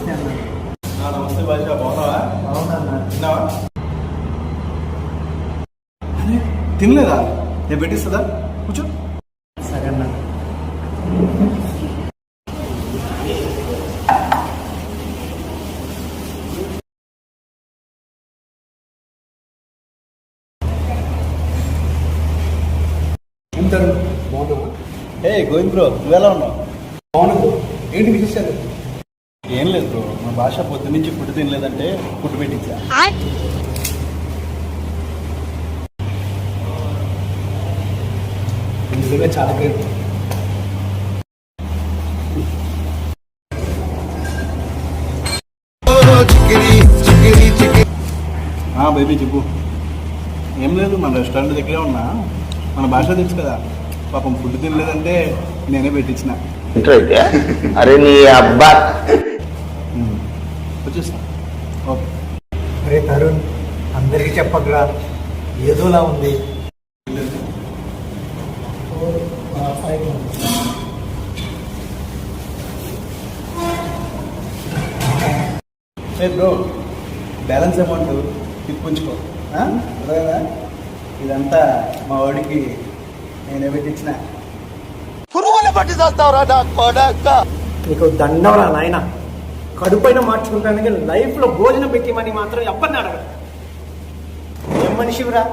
నమస్తే అన్న. నమస్తే భాష, బాగున్నావా? బాగున్నా. తిన్నావా? తినలేదా? నేను పెట్టిస్తుందా? కూర్చో. సరే అన్న. ఉంటారు. బాగున్నావా? ఏ గోవింద్ బ్రో, నువ్వెలా ఉన్నావు? బాగున్నా బ్రో. ఏంటి విశేషాలు? ఏం లేదు బ్రో, మా భాష పొద్దు నుంచి ఫుడ్ తినలేదంటే ఫుడ్ పెట్టించా. నిజంగా చాలా గ్రేట్. బేబీ చెప్పు. ఏం లేదు, మన రెస్టారెంట్ దగ్గరే ఉన్నా. మన భాష తెలుసు కదా, పాపం ఫుడ్ తినలేదంటే నేనే పెట్టించిన. అరే నీ అబ్బా వచ్చేస్తా. ఓకే. అరే తరుణ్, అందరికీ చెప్పకరా, ఏదోలా ఉంది. బ్రో, బ్యాలెన్స్ అమౌంట్ తిప్పుంచుకో. అదేనా, ఇదంతా మా వాడికి నేనే పెట్టించిన. పురుగులు పట్టి చేస్తావురా నాకు. నీకు దండవరా నాయన. కడుపైన మార్చుకుంటాను, లైఫ్లో భోజనం పెట్టిమని మాత్రం ఎవ్వరిని అడగ. ఏం మనిషివిరా?